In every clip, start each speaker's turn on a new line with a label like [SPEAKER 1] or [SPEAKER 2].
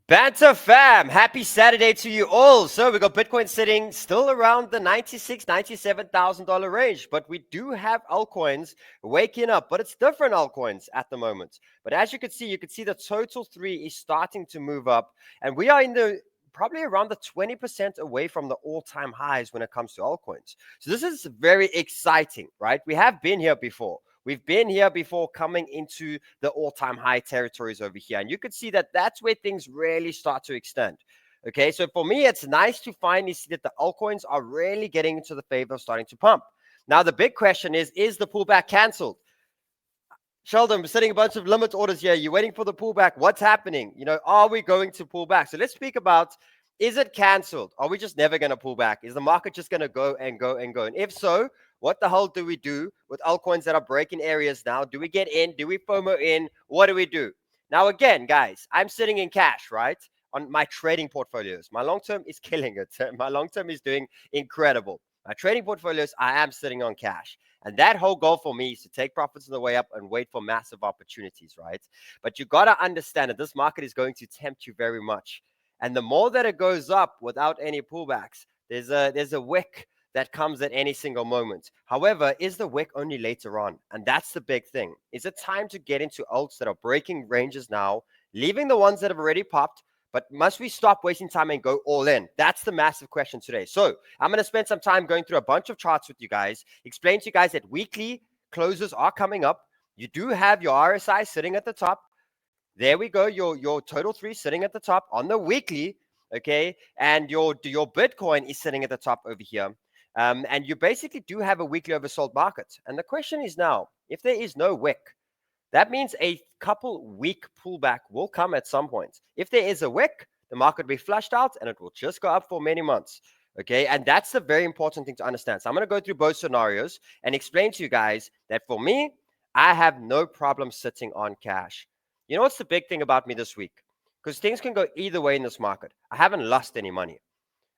[SPEAKER 1] Banter fam, happy Saturday to you all. So we got Bitcoin sitting still around the $96,000, $97,000 range, but we do have altcoins waking up, but it's different altcoins at the moment. But as you can see the total 3 is starting to move up, and we are in the probably around the 20% away from the all-time highs when it comes to altcoins. So this is very exciting, right? We have been here before. We've been here before coming into the all-time high territories over here. And you could see that that's where things really start to extend. Okay, so for me, it's nice to finally see that the altcoins are really getting into the favor of starting to pump. Now, the big question is the pullback canceled? Sheldon, we're setting a bunch of limit orders here. You're waiting for the pullback. What's happening? Are we going to pull back? So let's speak about, is it canceled? Are we just never going to pull back? Is the market just going to go and go and go? And if so, what the hell do we do with altcoins that are breaking areas now? Do we get in? Do we FOMO in? What do we do? Now, again, guys, I'm sitting in cash, right? On my trading portfolios. My long-term is killing it. My long-term is doing incredible. My trading portfolios, I am sitting on cash. And that whole goal for me is to take profits on the way up and wait for massive opportunities, right? But you got to understand that this market is going to tempt you very much. And the more that it goes up without any pullbacks, there's a wick that comes at any single moment. However, is the wick only later on? And that's the big thing. Is it time to get into alts that are breaking ranges now, leaving the ones that have already popped? But must we stop wasting time and go all in? That's the massive question today. So I'm going to spend some time going through a bunch of charts with you guys, explain to you guys that weekly closes are coming up. You do have your RSI sitting at the top. There we go. Your total 3 sitting at the top on the weekly. Okay. And your Bitcoin is sitting at the top over here. And you basically do have a weekly oversold market. And the question is now, if there is no wick, that means a couple week pullback will come at some point. If there is a wick, the market will be flushed out and it will just go up for many months. Okay, and that's the very important thing to understand. So I'm going to go through both scenarios and explain to you guys that for me, I have no problem sitting on cash. You know what's the big thing about me this week? Because things can go either way in this market. I haven't lost any money.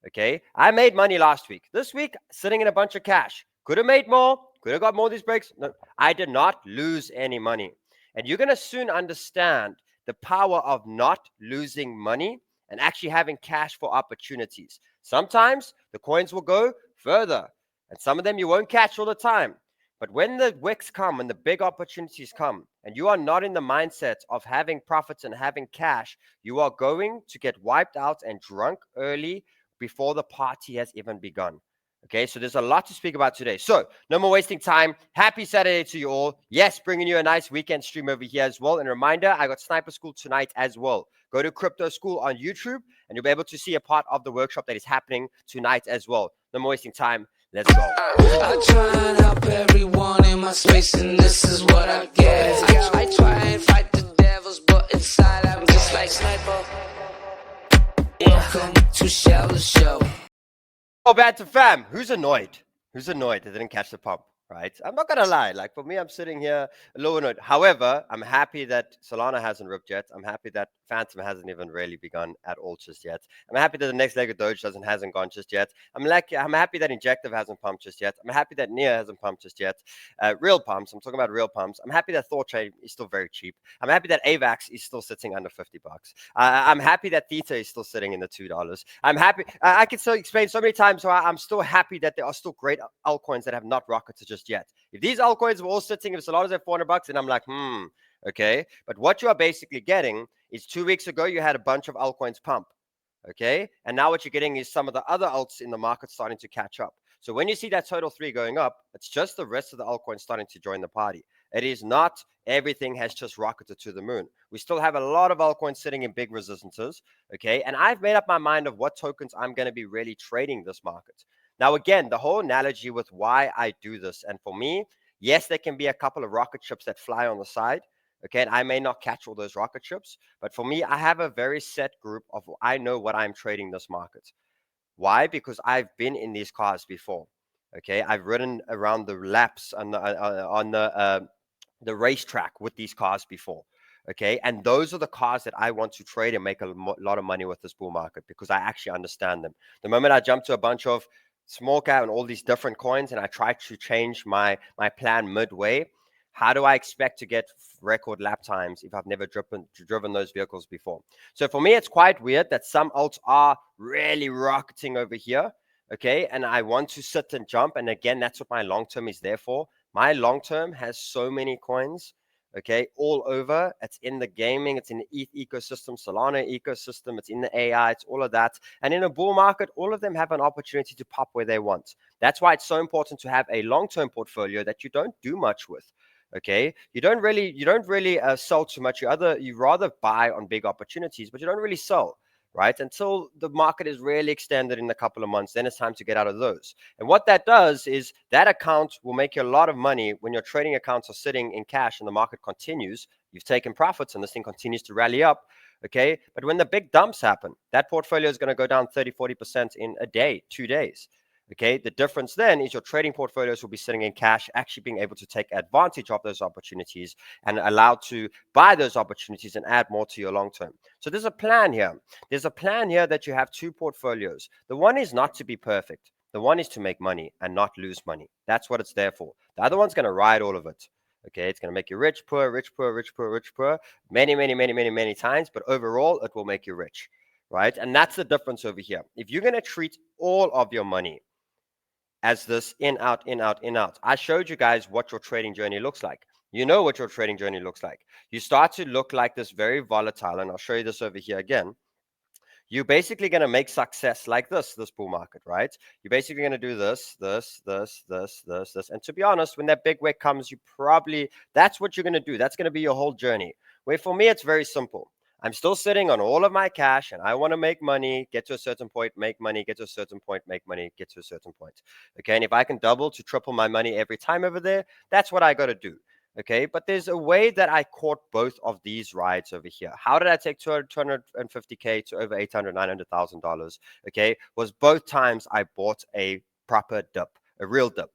[SPEAKER 1] Okay, I made money last week. This week, sitting in a bunch of cash. Could have made more. Could have got more of these breaks. No, I did not lose any money. And you're going to soon understand the power of not losing money and actually having cash for opportunities. Sometimes the coins will go further, and some of them you won't catch all the time. But when the wicks come and the big opportunities come, and you are not in the mindset of having profits and having cash, you are going to get wiped out and drunk early before the party has even begun. Okay, so there's a lot to speak about today. So no more wasting time. Happy Saturday to you all. Yes, bringing you a nice weekend stream over here as well. And a reminder, I got Sniper School tonight as well. Go to Crypto School on YouTube and you'll be able to see a part of the workshop that is happening tonight as well. No more wasting time. Let's go.
[SPEAKER 2] I try and help everyone in my space, and this is what I get. I try and fight the devils, but inside I'm just like Sniper. Welcome to Sheldon Show.
[SPEAKER 1] Oh, Banter fam, who's annoyed? Who's annoyed they didn't catch the pump, right? I'm not going to lie. Like, for me, I'm sitting here a little annoyed. However, I'm happy that Solana hasn't ripped yet. I'm happy that Phantom hasn't even really begun at all just yet. I'm happy that the next leg of Doge hasn't gone just yet. I'm happy that Injective hasn't pumped just yet. I'm happy that Nia hasn't pumped just yet. Real pumps. I'm talking about real pumps. I'm happy that 𝗕𝗬𝗕𝗏 is still very cheap. I'm happy that AVAX is still sitting under $50. I'm happy that 𝗕𝗘𝗘 is still sitting in the $2. I'm happy. I can still explain so many times why I'm still happy that there are still great altcoins that have not rocketed just yet. If these altcoins were all sitting, if Solana's at $400, then I'm like, okay. But what you are basically getting is 2 weeks ago, you had a bunch of altcoins pump, okay? And now what you're getting is some of the other alts in the market starting to catch up. So when you see that total 3 going up, it's just the rest of the altcoins starting to join the party. It is not everything has just rocketed to the moon. We still have a lot of altcoins sitting in big resistances, okay? And I've made up my mind of what tokens I'm going to be really trading this market. Now, again, the whole analogy with why I do this, and for me, yes, there can be a couple of rocket ships that fly on the side, okay, and I may not catch all those rocket ships, but for me, I have a very set group of, I know what I'm trading this market. Why? Because I've been in these cars before, okay? I've ridden around the laps on the racetrack with these cars before, okay? And those are the cars that I want to trade and make a lot of money with this bull market because I actually understand them. The moment I jump to a bunch of small cap and all these different coins and I try to change my plan midway, How do I expect to get record lap times if I've never driven those vehicles before? So for me, it's quite weird that some alts are really rocketing over here. Okay, and I want to sit and jump. And again, that's what my long term is there for. My long term has so many coins, okay, all over. It's in the gaming, it's in the ETH ecosystem, Solana ecosystem, it's in the AI, it's all of that. And in a bull market, all of them have an opportunity to pop where they want. That's why it's so important to have a long-term portfolio that you don't do much with. Okay, you don't really sell too much. You rather buy on big opportunities, but you don't really sell, right? Until the market is really extended in a couple of months, then it's time to get out of those. And what that does is that account will make you a lot of money when your trading accounts are sitting in cash and the market continues. You've taken profits and this thing continues to rally up. Okay, but when the big dumps happen, that portfolio is going to go down 30-40% in a day, 2 days. Okay, the difference then is your trading portfolios will be sitting in cash, actually being able to take advantage of those opportunities and allowed to buy those opportunities and add more to your long term. So there's a plan here. There's a plan here that you have two portfolios. The one is not to be perfect. The one is to make money and not lose money. That's what it's there for. The other one's going to ride all of it. Okay, it's going to make you rich, poor, rich, poor, rich, poor, rich, poor, many times, but overall, it will make you rich, right? And that's the difference over here. If you're going to treat all of your money as this in, out, in, out, in, out. I showed you guys what your trading journey looks like. You know what your trading journey looks like. You start to look like this very volatile, and I'll show you this over here again. You're basically going to make success like this bull market, right? You're basically going to do this. And to be honest, when that big wick comes, that's what you're going to do. That's going to be your whole journey. Where for me, it's very simple. I'm still sitting on all of my cash and I want to make money, get to a certain point, make money, get to a certain point, make money, get to a certain point. Okay, and if I can double to triple my money every time over there, that's what I got to do. Okay, but there's a way that I caught both of these rides over here. How did I take 250K to over $800,000, $900,000? Okay, was both times I bought a proper dip, a real dip.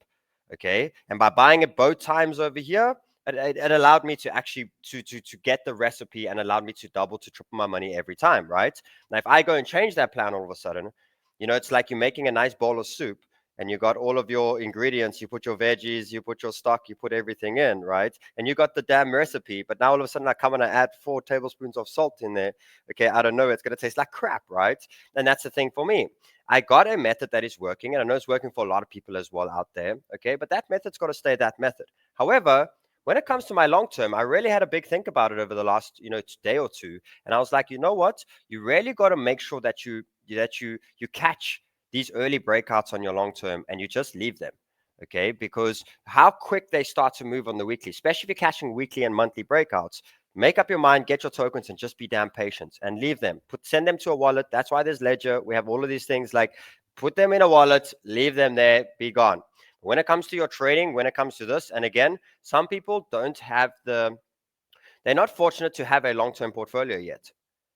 [SPEAKER 1] Okay, and by buying it both times over here, it allowed me to actually to get the recipe and allowed me to double to triple my money every time, right? Now, if I go and change that plan all of a sudden, you know, it's like you're making a nice bowl of soup and you got all of your ingredients, you put your veggies, you put your stock, you put everything in, right? And you got the damn recipe, but now all of a sudden I come and I add 4 tablespoons of salt in there. Okay, I don't know, it's going to taste like crap, right? And that's the thing for me. I got a method that is working, and I know it's working for a lot of people as well out there, okay? But that method's got to stay that method. However, when it comes to my long term, I really had a big think about it over the last, day or two. And I was like, you know what? You really got to make sure that you catch these early breakouts on your long term and you just leave them. Okay, because how quick they start to move on the weekly, especially if you're catching weekly and monthly breakouts, make up your mind, get your tokens and just be damn patient and leave them. Send them to a wallet. That's why there's Ledger. We have all of these things, like put them in a wallet, leave them there, be gone. When it comes to your trading, when it comes to this, and again, some people don't have they're not fortunate to have a long-term portfolio yet.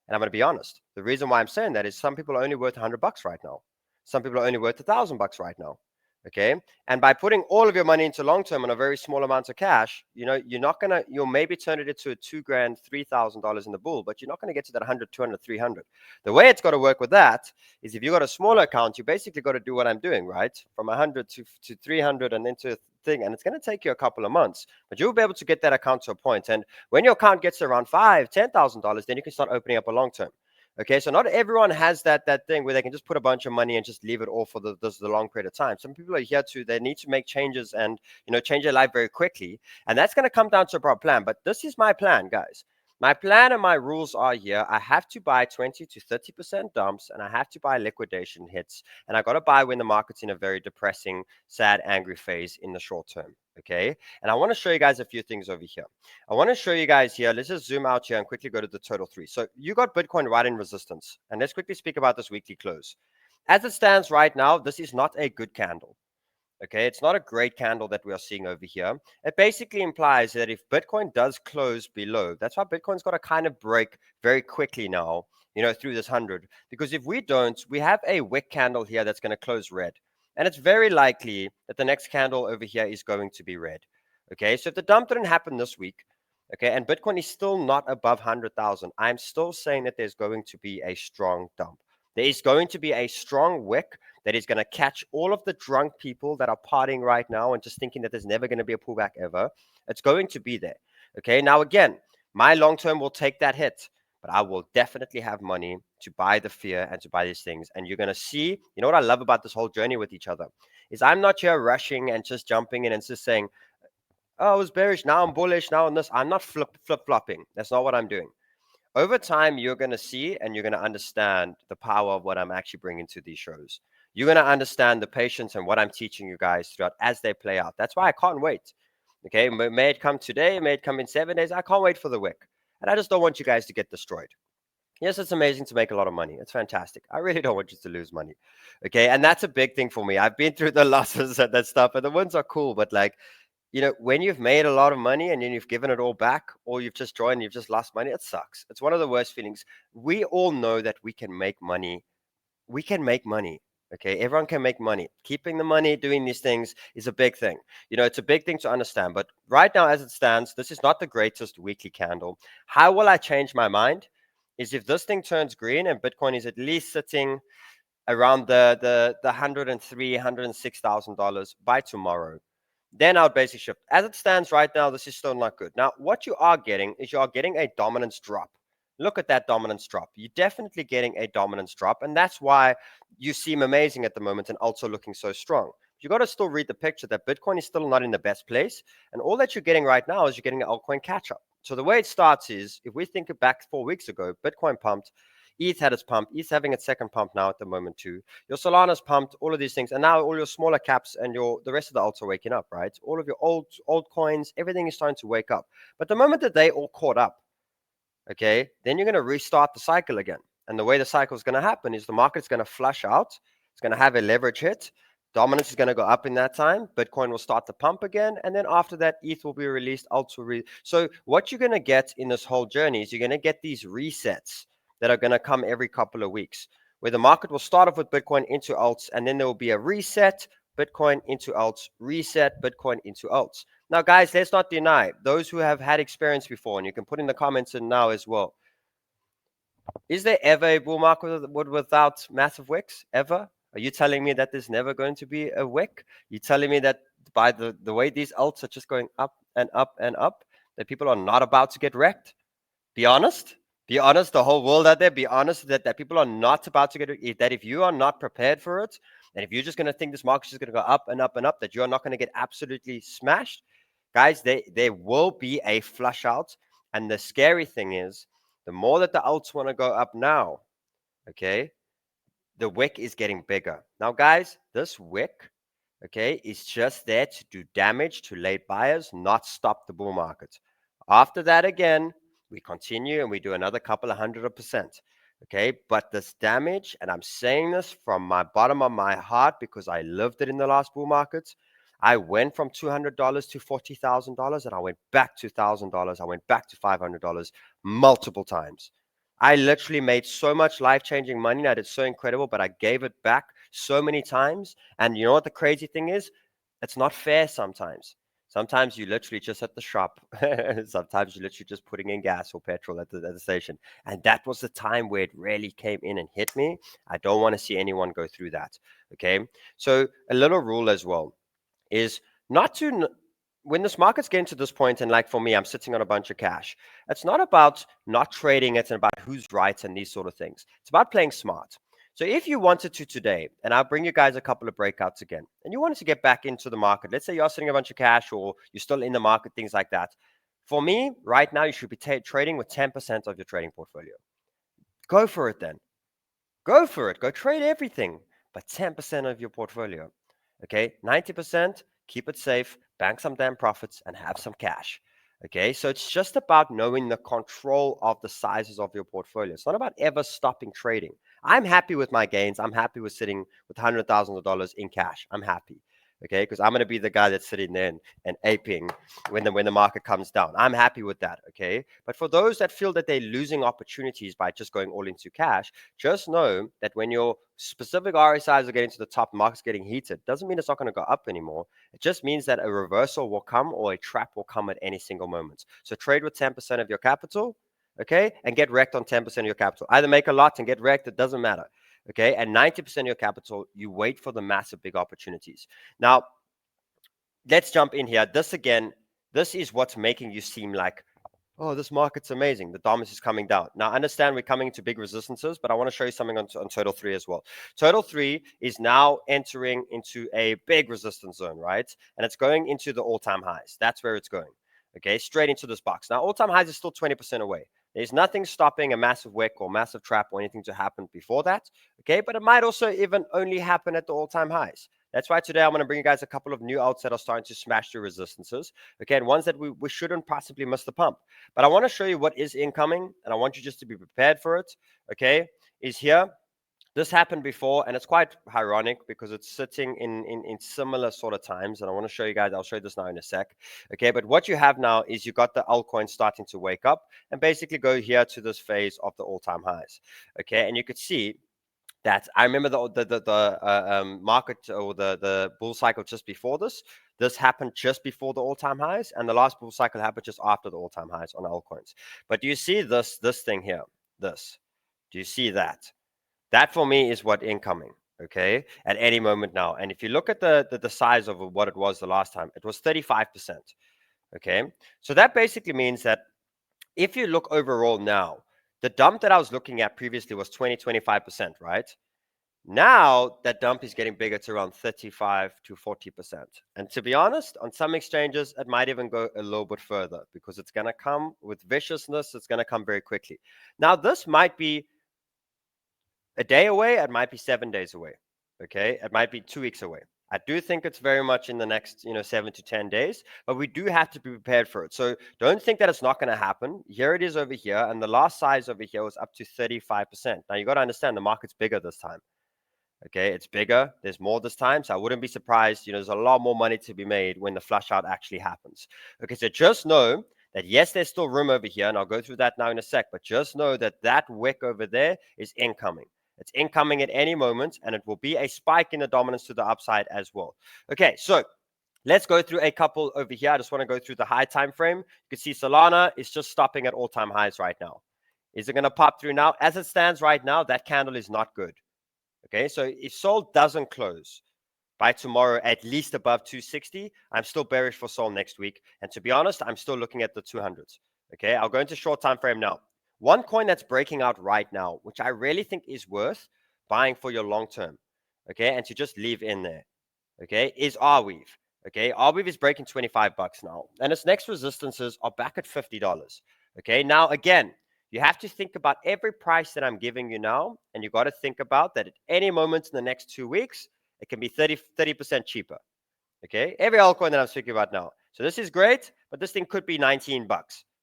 [SPEAKER 1] And I'm going to be honest. The reason why I'm saying that is some people are only worth $100 right now. Some people are only worth $1,000 right now. Okay. And by putting all of your money into long term on a very small amount of cash, you'll maybe turn it into a $2,000, $3,000 in the bull, but you're not going to get to that 100, 200, 300. The way it's got to work with that is if you've got a smaller account, you basically got to do what I'm doing, right? From 100 to 300 and into a thing. And it's going to take you a couple of months, but you'll be able to get that account to a point. And when your account gets to around $5,000, $10,000, then you can start opening up a long term. Okay, so not everyone has that thing where they can just put a bunch of money and just leave it all for the long period of time. Some people are here they need to make changes and change their life very quickly, and that's going to come down to a proper plan. But this is my plan, guys. My plan and my rules are here. I have to buy 20 to 30% dumps, and I have to buy liquidation hits, and I got to buy when the market's in a very depressing, sad, angry phase in the short term. Okay, and I want to show you guys a few things over here. I want to show you guys here. Let's just zoom out here and quickly go to the total 3. So you got Bitcoin right in resistance, and let's quickly speak about this weekly close. As it stands right now, this is not a good candle. Okay, it's not a great candle that we are seeing over here. It basically implies that if Bitcoin does close below, that's why Bitcoin's got to kind of break very quickly now, through this 100. Because if we don't, we have a wick candle here that's going to close red. And it's very likely that the next candle over here is going to be red. Okay, so if the dump didn't happen this week, okay, and Bitcoin is still not above 100,000, I'm still saying that there's going to be a strong dump. There is going to be a strong wick that is going to catch all of the drunk people that are partying right now and just thinking that there's never going to be a pullback ever. It's going to be there. Okay, now again, my long term will take that hit, but I will definitely have money to buy the fear and to buy these things. And you're going to see, you know what I love about this whole journey with each other is I'm not here rushing and just jumping in and just saying, oh, I was bearish, now I'm bullish, now on this. I'm not flip-flopping. That's not what I'm doing. Over time, you're going to see and you're going to understand the power of what I'm actually bringing to these shows. You're going to understand the patience and what I'm teaching you guys throughout as they play out. That's why I can't wait. Okay, may it come today, may it come in 7 days. I can't wait for the wick. And I just don't want you guys to get destroyed. Yes, it's amazing to make a lot of money. It's fantastic. I really don't want you to lose money. Okay, and that's a big thing for me. I've been through the losses and that stuff, and the wins are cool. But like, you know, when you've made a lot of money and then you've given it all back, or you've just joined and you've just lost money, it sucks. It's one of the worst feelings. We all know that we can make money. We can make money. Okay, everyone can make money. Keeping the money, doing these things is a big thing. You know, it's a big thing to understand. But right now, as it stands, this is not the greatest weekly candle. How will I change my mind? Is if this thing turns green and Bitcoin is at least sitting around the $103,000, $106,000 by tomorrow, then I would basically shift. As it stands right now, this is still not good. Now, what you are getting is you are getting a dominance drop. Look at that dominance drop. You're definitely getting a dominance drop, and that's why you seem amazing at the moment and also looking so strong. You got to still read the picture that Bitcoin is still not in the best place, and all that you're getting right now is you're getting an altcoin catch-up. So the way it starts is, if we think back 4 weeks ago, Bitcoin pumped, ETH had its pump, ETH having its second pump now at the moment too. Your Solana's pumped, all of these things, and now all your smaller caps and the rest of the alts are waking up, right? All of your old coins, everything is starting to wake up. But the moment that they all caught up, okay, then you're going to restart the cycle again. And the way the cycle is going to happen is the market's going to flush out. It's going to have a leverage hit. Dominance is going to go up in that time. Bitcoin will start to pump again. And then after that, ETH will be released. Alts will So what you're going to get in this whole journey is you're going to get these resets that are going to come every couple of weeks, where the market will start off with Bitcoin into alts, and then there will be a reset, Bitcoin into alts, reset, Bitcoin into alts. Now, guys, let's not deny those who have had experience before, and you can put in the comments in now as well. Is there ever a bull market without massive wicks? Ever? Are you telling me that there's never going to be a wick? You're telling me that by the way these alts are just going up and up and up, that people are not about to get wrecked? Be honest. Be honest, the whole world out there, be honest that people are not about to get, that if you are not prepared for it, and if you're just going to think this market's just going to go up and up and up, that you're not going to get absolutely smashed, guys, there will be a flush out. And the scary thing is, the more that the alts want to go up now, okay, the wick is getting bigger. Now, guys, this wick, okay, is just there to do damage to late buyers, not stop the bull market. After that, again, we continue and we do another couple of 100%. Okay, but this damage, and I'm saying this from my bottom of my heart because I lived it in the last bull market. I went from $200 to $40,000, and I went back to $1,000. I went back to $500 multiple times. I literally made so much life-changing money that it's so incredible, but I gave it back so many times. And you know what the crazy thing is? It's not fair sometimes. Sometimes you literally just at the shop. Sometimes you're literally just putting in gas or petrol at the station. And that was the time where it really came in and hit me. I don't want to see anyone go through that. Okay. So a little rule as well is not to, when this market's getting to this point, and like for me, I'm sitting on a bunch of cash. It's not about not trading it and about who's right and these sort of things. It's about playing smart. So if you wanted to today, and I'll bring you guys a couple of breakouts again, and you wanted to get back into the market, let's say you're sitting a bunch of cash or you're still in the market, things like that. For me, right now, you should be trading with 10% of your trading portfolio. Go for it then. Go for it. Go trade everything, but 10% of your portfolio. Okay, 90%, keep it safe, bank some damn profits, and have some cash. Okay, so it's just about knowing the control of the sizes of your portfolio. It's not about ever stopping trading. I'm happy with my gains. I'm happy with sitting with $100,000 in cash. I'm happy, okay, because I'm going to be the guy that's sitting there and aping when the market comes down. I'm happy with that, okay? But for those that feel that they're losing opportunities by just going all into cash, just know that when your specific RSIs are getting to the top, the market's getting heated, doesn't mean it's not going to go up anymore. It just means that a reversal will come or a trap will come at any single moment. So trade with 10% of your capital, okay, and get wrecked on 10% of your capital. Either make a lot and get wrecked, it doesn't matter. okay, and 90% of your capital, you wait for the massive big opportunities. Now, let's jump in here. This again, this is what's making you seem like, oh, this market's amazing. The dominance is coming down. Now, understand we're coming into big resistances, but I want to show you something on Total 3 as well. Total 3 is now entering into a big resistance zone, right? And it's going into the all-time highs. That's where it's going, okay? Straight into this box. Now, all-time highs is still 20% away. There's nothing stopping a massive wick or massive trap or anything to happen before that, okay? But it might also even only happen at the all-time highs. That's why today I'm going to bring you guys a couple of new alts that are starting to smash through resistances, okay, and ones that we shouldn't possibly miss the pump. But I want to show you what is incoming, and I want you just to be prepared for it, okay, is here. This happened before, and it's quite ironic because it's sitting in similar sort of times, and I want to show you guys, I'll show you this now in a sec, okay, but what you have now is you got the altcoin starting to wake up and basically go here to this phase of the all-time highs, okay, and you could see that I remember the market or the bull cycle just before this. This happened just before the all-time highs, and the last bull cycle happened just after the all-time highs on altcoins. But do you see this thing here? This. Do you see that? That for me is what incoming, okay, at any moment now. And if you look at the size of what it was the last time, it was 35%, okay? So that basically means that if you look overall now, the dump that I was looking at previously was 25%, right? Now that dump is getting bigger to around 35 to 40%. And to be honest, on some exchanges, it might even go a little bit further because it's going to come with viciousness. It's going to come very quickly. Now, this might be a day away. It might be 7 days away. Okay. It might be 2 weeks away. I do think it's very much in the next, 7 to 10 days, but we do have to be prepared for it. So don't think that it's not going to happen. Here it is over here. And the last size over here was up to 35%. Now you got to understand the market's bigger this time. Okay, it's bigger. There's more this time. So I wouldn't be surprised. There's a lot more money to be made when the flush out actually happens. Okay, so just know that, yes, there's still room over here. And I'll go through that now in a sec. But just know that that wick over there is incoming. It's incoming at any moment. And it will be a spike in the dominance to the upside as well. Okay, so let's go through a couple over here. I just want to go through the high time frame. You can see Solana is just stopping at all-time highs right now. Is it going to pop through now? As it stands right now, that candle is not good. Okay, so if Sol doesn't close by tomorrow at least above 260, I'm still bearish for Sol next week. And to be honest, I'm still looking at the 200s. Okay, I'll go into short time frame now. One coin that's breaking out right now, which I really think is worth buying for your long term, okay, and to just leave in there, okay, is 𝗬𝗢𝗓. Okay, 𝗬𝗢𝗓 is breaking $25 now, and its next resistances are back at $50. Okay, now again, you have to think about every price that I'm giving you now, and you got to think about that at any moment in the next 2 weeks, it can be 30% cheaper. Okay, every altcoin that I'm speaking about now. So this is great, but this thing could be $19.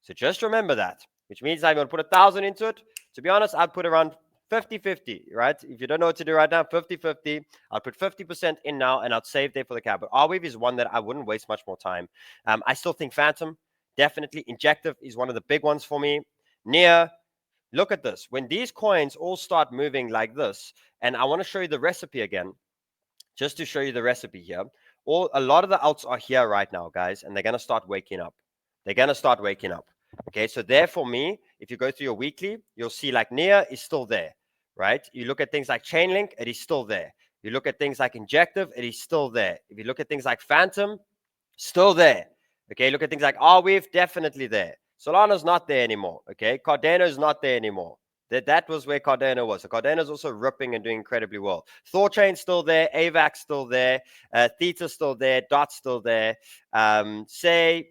[SPEAKER 1] So just remember that, which means I'm going to put 1,000 into it. To be honest, I'd put around 50-50, right? If you don't know what to do right now, 50-50. I'll put 50% in now, and I'll save there for the cap. But 𝗬𝗢𝗓 is one that I wouldn't waste much more time. I still think Phantom, definitely. Injective is one of the big ones for me. 𝗕𝗬𝗕𝗟, look at this. When these coins all start moving like this, and I want to show you the recipe again, just to show you the recipe here. A lot of the alts are here right now, guys, and they're going to start waking up. They're going to start waking up. Okay, so there for me, if you go through your weekly, you'll see like 𝗕𝗬𝗕𝗏 is still there, right? You look at things like Chainlink, it is still there. You look at things like Injective, it is still there. If you look at things like Phantom, still there. Okay, look at things like 𝗬𝗢𝗓, definitely there. Solana's not there anymore. Okay, Cardano is not there anymore. That was where Cardano was. So Cardano is also ripping and doing incredibly well. Thorchain's still there. AVAX still there. Theta still there. DOT still there. Say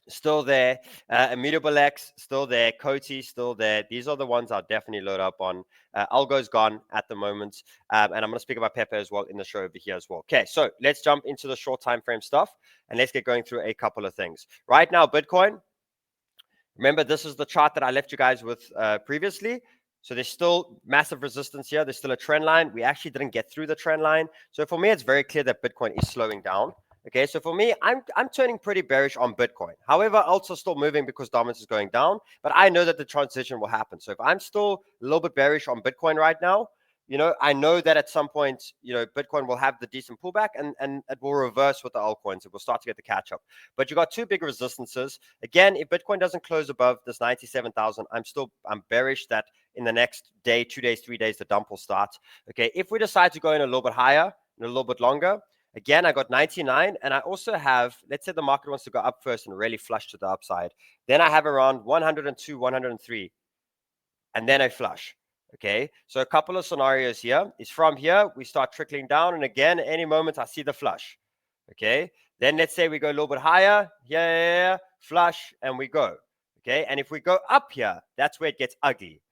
[SPEAKER 1] still there. 𝗬𝗢𝗢𝗕𝗥 still there. 𝗕𝗢𝗘𝗫 still there. These are the ones I'll definitely load up on. Algo's gone at the moment. And I'm going to speak about 𝗕𝗢𝗚 as well in the show over here as well. Okay, so let's jump into the short time frame stuff. And let's get going through a couple of things. Right now, Bitcoin. Remember, this is the chart that I left you guys with previously. So there's still massive resistance here. There's still a trend line. We actually didn't get through the trend line. So for me, it's very clear that Bitcoin is slowing down. Okay, so for me, I'm turning pretty bearish on Bitcoin. However, also still moving because dominance is going down. But I know that the transition will happen. So if I'm still a little bit bearish on Bitcoin right now, I know that at some point, Bitcoin will have the decent pullback and it will reverse with the altcoins. It will start to get the catch up. But you got two big resistances. Again, if Bitcoin doesn't close above this 97,000, I'm bearish that in the next day, 2 days, 3 days, the dump will start. Okay, if we decide to go in a little bit higher and a little bit longer, again, I got 99, and I also have, let's say the market wants to go up first and really flush to the upside. Then I have around 102, 103, and then a flush. Okay, so a couple of scenarios here is from here, we start trickling down, and again, any moment I see the flush. Okay, then let's say we go a little bit higher, yeah, flush, and we go. Okay, and if we go up here, that's where it gets ugly.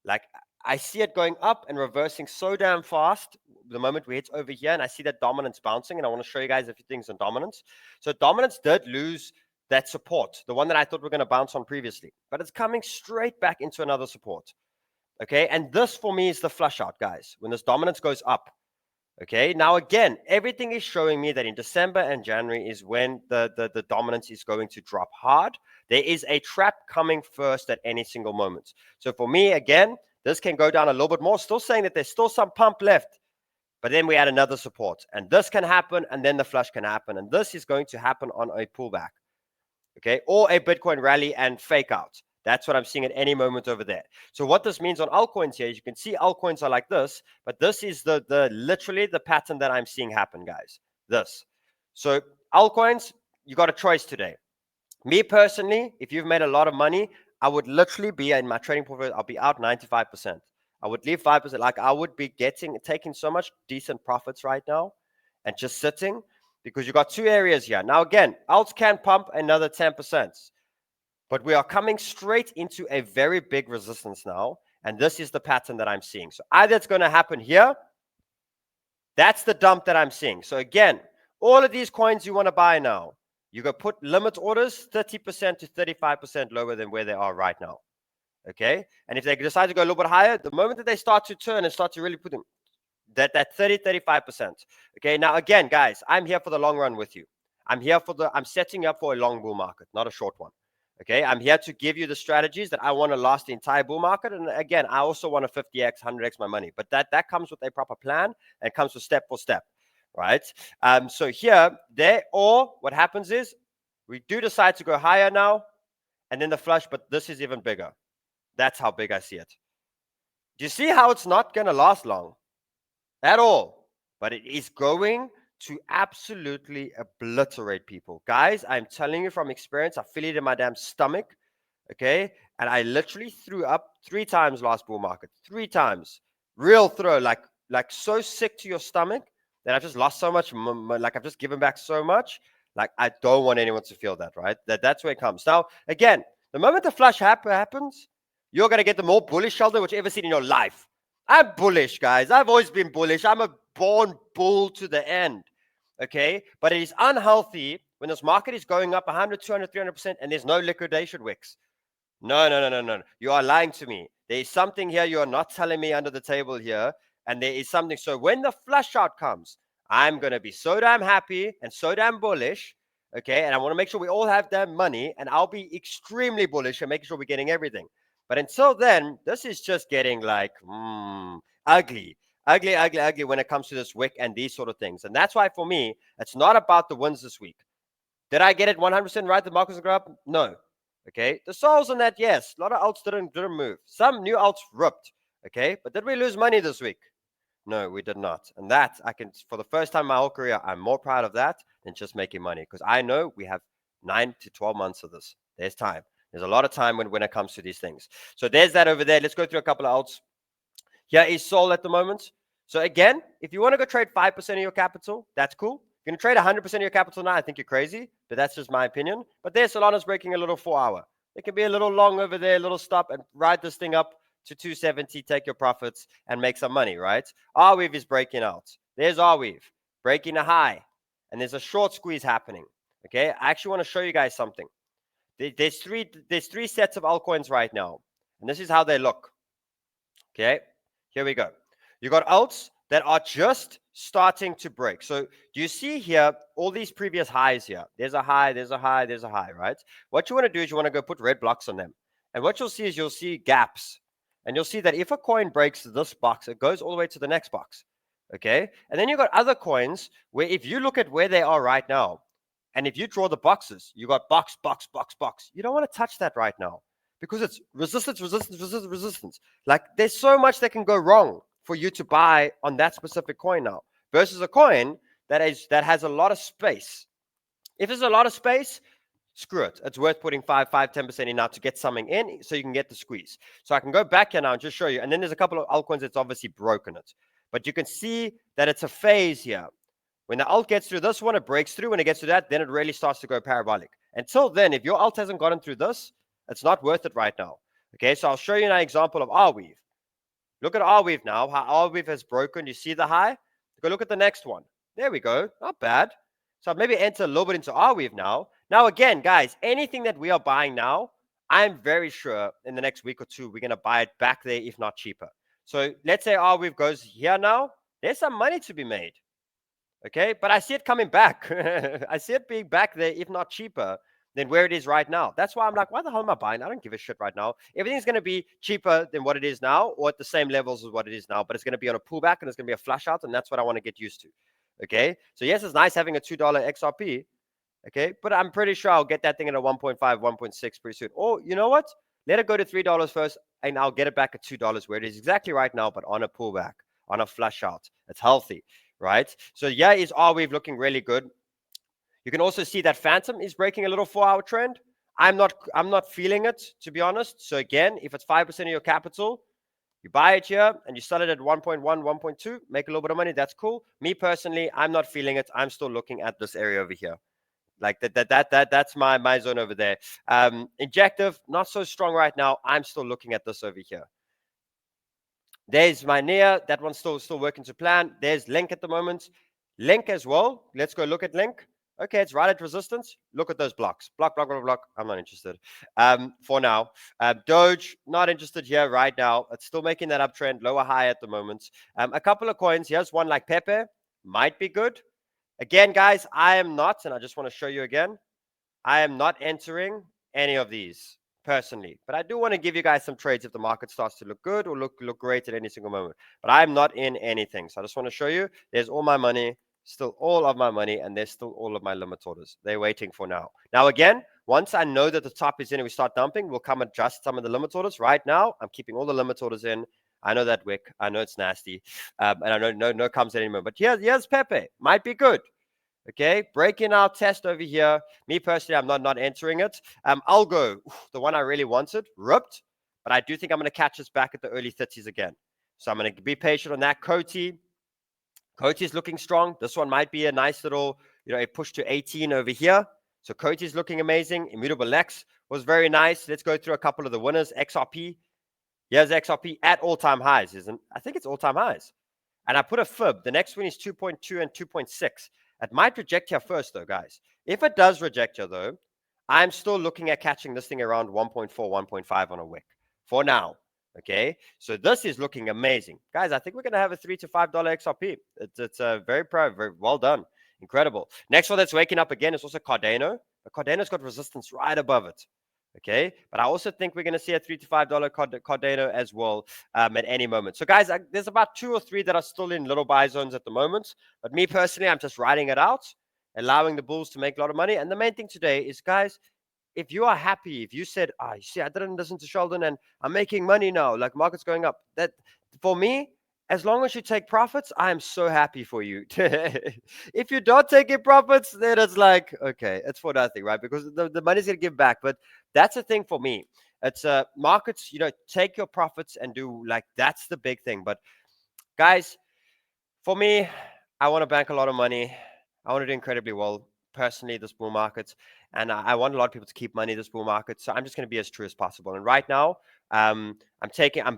[SPEAKER 1] Like, I see it going up and reversing so damn fast the moment we hit over here, and I see that dominance bouncing, and I want to show you guys a few things on dominance. So dominance did lose that support, the one that I thought we were going to bounce on previously, but it's coming straight back into another support. Okay, and this for me is the flush out, guys, when this dominance goes up. Okay, now again, everything is showing me that in December and January is when the dominance is going to drop hard. There is a trap coming first at any single moment. So for me, again, this can go down a little bit more, still saying that there's still some pump left, but then we add another support, and this can happen, and then the flush can happen, and this is going to happen on a pullback, okay, or a Bitcoin rally and fake out. That's what I'm seeing at any moment over there. So what this means on altcoins here is you can see altcoins are like this, but this is the literally the pattern that I'm seeing happen, guys. This. So altcoins, you got a choice today. Me personally, if you've made a lot of money, I would literally be in my trading portfolio, I'll be out 95%. I would leave 5%. Like, I would be taking so much decent profits right now and just sitting, because you got two areas here. Now, again, alts can pump another 10%. But we are coming straight into a very big resistance now. And this is the pattern that I'm seeing. So either it's going to happen here. That's the dump that I'm seeing. So again, all of these coins you want to buy now, you go put limit orders 30% to 35% lower than where they are right now. Okay. And if they decide to go a little bit higher, the moment that they start to turn and start to really put them, that 30, 35%. Okay. Now, again, guys, I'm here for the long run with you. I'm setting up for a long bull market, not a short one. Okay, I'm here to give you the strategies that I want to last the entire bull market. And again, I also want to 50x, 100x my money. But that comes with a proper plan and comes with step for step, right? So here, or what happens is we do decide to go higher now, and then the flush, but this is even bigger. That's how big I see it. Do you see how it's not going to last long at all? But it is going to absolutely obliterate people. Guys, I'm telling you from experience, I feel it in my damn stomach, okay? And I literally threw up 3 times last bull market, 3 times. Real throw, like so sick to your stomach that I've just lost so much, like I've just given back so much. Like, I don't want anyone to feel that, right? That's where it comes. Now, again, the moment the flush happens, you're going to get the more bullish Sheldon which you've ever seen in your life. I'm bullish, guys. I've always been bullish. I'm a born bull to the end. Okay, but it is unhealthy when this market is going up 100, 200, 300% and there's no liquidation wicks. No. You are lying to me. There is something here you are not telling me under the table here, and there is something. So when the flush out comes, I'm going to be so damn happy and so damn bullish. Okay, and I want to make sure we all have damn money, and I'll be extremely bullish and making sure we're getting everything. But until then, this is just getting like ugly when it comes to this wick and these sort of things. And that's why for me, it's not about the wins this week. Did I get it 100% right? The markets go up? No. Okay. The souls on that, yes. A lot of alts didn't move. Some new alts ripped. Okay. But did we lose money this week? No, we did not. And that, I can, for the first time in my whole career, I'm more proud of that than just making money. Because I know we have 9 to 12 months of this. There's time. There's a lot of time when it comes to these things. So there's that over there. Let's go through a couple of alts. Here is Sol at the moment. So again, if you want to go trade 5% of your capital, that's cool. If you're going to trade 100% of your capital now, I think you're crazy. But that's just my opinion. But there's Solana's breaking a little 4-hour. It can be a little long over there, a little stop, and ride this thing up to 270, take your profits, and make some money, right? 𝗪𝗡 is breaking out. There's 𝗪𝗡 breaking a high. And there's a short squeeze happening. Okay, I actually want to show you guys something. There's three sets of altcoins right now. And this is how they look. Okay, here we go. You got alts that are just starting to break. So do you see here all these previous highs here? There's a high, there's a high, there's a high, right? What you want to do is you want to go put red blocks on them. And what you'll see is you'll see gaps. And you'll see that if a coin breaks this box, it goes all the way to the next box. Okay? And then you've got other coins where if you look at where they are right now, and if you draw the boxes, you got box, box, box, box. You don't want to touch that right now. because it's resistance, resistance, resistance, resistance. Like there's so much that can go wrong for you to buy on that specific coin now versus a coin that has a lot of space. If there's a lot of space, screw it. It's worth putting 10% in now to get something in so you can get the squeeze. So I can go back here now and just show you. And then there's a couple of altcoins that's obviously broken it. But you can see that it's a phase here. When the alt gets through this one, it breaks through. When it gets to that, then it really starts to go parabolic. Until then, if your alt hasn't gotten through this, it's not worth it right now. Okay, so I'll show you an example of 𝗪𝗡𝗡𝗡. Look at 𝗪𝗡𝗡 now, how 𝗪𝗡𝗡 has broken. You see the high? Go look at the next one. There we go. Not bad. So I'll maybe enter a little bit into 𝗪𝗡𝗡 now. Now, again, guys, anything that we are buying now, I'm very sure in the next week or two, we're going to buy it back there, if not cheaper. So let's say 𝗪𝗡𝗡𝗡 goes here now. There's some money to be made. Okay, but I see it coming back. I see it being back there, if not cheaper than where it is right now. That's why I'm like, why the hell am I buying? I don't give a shit right now. Everything's going to be cheaper than what it is now or at the same levels as what it is now, but it's going to be on a pullback and it's going to be a flush out, and that's what I want to get used to. Okay, so yes, it's nice having a $2 XRP. Okay, but I'm pretty sure I'll get that thing at a 1.5, 1.6 pretty soon. Or you know what? Let it go to $3 first, and I'll get it back at $2 where it is exactly right now, but on a pullback, on a flush out. It's healthy. Right? So yeah, is 𝗪𝗡𝗡𝗡 looking really good. You can also see that Phantom is breaking a little 4-hour trend. I'm not feeling it, to be honest. So again, if it's 5% of your capital, you buy it here and you sell it at 1.1, 1.2, make a little bit of money. That's cool. Me personally, I'm not feeling it. I'm still looking at this area over here. Like that's my zone over there. Injective, not so strong right now. I'm still looking at this over here. There's my NEAR. That one's still working to plan. There's Link at the moment. Link as well. Let's go look at Link. Okay, it's right at resistance. Look at those blocks. Block. I'm not interested for now. Doge, not interested here right now. It's still making that uptrend, lower high at the moment. A couple of coins. Here's one like 𝗕𝗬𝗕. Might be good. Again, guys, I am not, and I just want to show you again, I am not entering any of these personally, but I do want to give you guys some trades if the market starts to look good or look great at any single moment. But I'm not in anything, so I just want to show you there's all my money, still all of my money, and there's still all of my limit orders. They're waiting for now. Now again, once I know that the top is in and we start dumping, we'll come adjust some of the limit orders. Right now, I'm keeping all the limit orders in. I know that wick. I know it's nasty, and I know no comes anymore. But here's 𝗕𝗬𝗕. Might be good. Okay, breaking our test over here. Me personally, I'm not entering it. Algo, the one I really wanted, ripped, but I do think I'm going to catch this back at the early 30s again. So I'm going to be patient on that. 𝗘𝗘𝗫 is looking strong. This one might be a nice little, a push to 18 over here. So 𝗘𝗘𝗫 is looking amazing. 𝗬𝗓𝗓𝒐 was very nice. Let's go through a couple of the winners. XRP. Here's XRP at all-time highs, isn't? I think it's all-time highs. And I put a fib. The next one is 2.2 and 2.6. It might reject here first, though, guys. If it does reject here, though, I'm still looking at catching this thing around 1.4, 1.5 on a wick for now. Okay, so this is looking amazing, guys. I think we're gonna have a $3 to $5 XRP. It's very proud, very well done, incredible. Next one that's waking up again is also Cardano. But Cardano's got resistance right above it. Okay, but I also think we're going to see a $3 to $5 Cardano as well at any moment. So guys, there's about 2 or 3 that are still in little buy zones at the moment. But me personally, I'm just riding it out, allowing the bulls to make a lot of money. And the main thing today is, guys, if you are happy, if you said, you see, I didn't listen to Sheldon and I'm making money now, like market's going up. That for me, as long as you take profits, I am so happy for you. If you don't take your profits, then it's like, okay, it's for nothing, right? Because the money's going to give back. But that's the thing for me. It's markets, take your profits and do like, that's the big thing. But guys, for me, I want to bank a lot of money. I want to do incredibly well personally this bull market. And I want a lot of people to keep money this bull market. So I'm just going to be as true as possible. And right now, I'm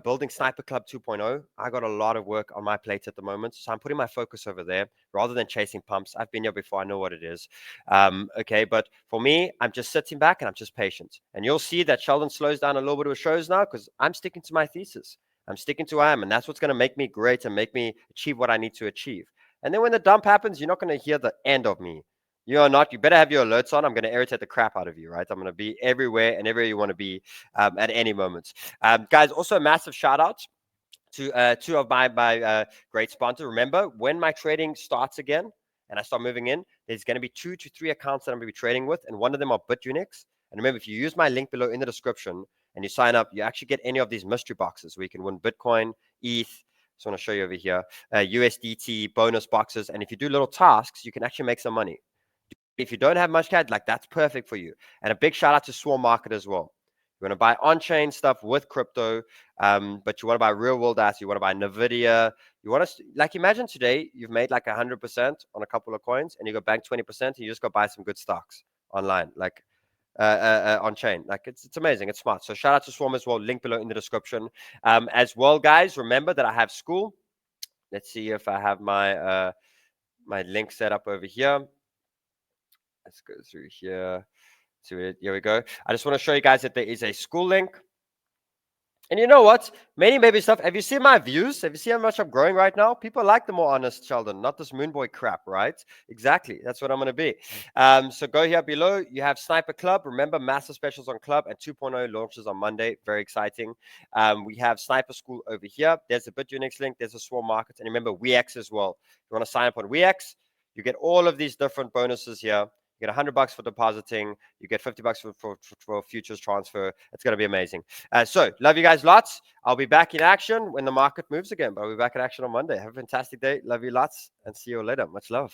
[SPEAKER 1] building Sniper Club 2.0. I got a lot of work on my plate at the moment. So I'm putting my focus over there rather than chasing pumps. I've been here before. I know what it is. Okay. But for me, I'm just sitting back and I'm just patient. And you'll see that Sheldon slows down a little bit of shows now because I'm sticking to my thesis. I'm sticking to who I am. And that's what's going to make me great and make me achieve what I need to achieve. And then when the dump happens, you're not going to hear the end of me. You are not. You better have your alerts on. I'm going to irritate the crap out of you, right? I'm going to be everywhere and everywhere you want to be at any moment. Guys, also a massive shout out to 2 of my great sponsors. Remember, when my trading starts again and I start moving in, there's going to be 2 to 3 accounts that I'm going to be trading with, and one of them are BitUnix. And remember, if you use my link below in the description, and you sign up, you actually get any of these mystery boxes where you can win Bitcoin, ETH. Just want to show you over here, USDT bonus boxes. And if you do little tasks, you can actually make some money. If you don't have much cash, like that's perfect for you. And a big shout out to Swarm Market as well. You want to buy on-chain stuff with crypto, but you want to buy real-world assets. You want to buy NVIDIA. You want to, like, imagine today you've made like 100% on a couple of coins, and you go bank 20%, and you just go buy some good stocks online, like on-chain. Like it's amazing. It's smart. So shout out to Swarm as well. Link below in the description. As well, guys, remember that I have school. Let's see if I have my my link set up over here. Let's go through here. So here we go. I just want to show you guys that there is a school link. And you know what? Many baby stuff. Have you seen my views? Have you seen how much I'm growing right now? People like the more honest Sheldon, not this moon boy crap, right? Exactly. That's what I'm going to be. So go here below. You have Sniper Club. Remember, massive specials on Club, and 2.0 launches on Monday. Very exciting. We have Sniper School over here. There's a BitUnix link. There's a Swarm Market. And remember, WEEX'S as well. If you want to sign up on WEEX'S, you get all of these different bonuses here. You get $100 for depositing. You get $50 for futures transfer. It's going to be amazing. So love you guys lots. I'll be back in action when the market moves again. But I'll be back in action on Monday. Have a fantastic day. Love you lots and see you later. Much love.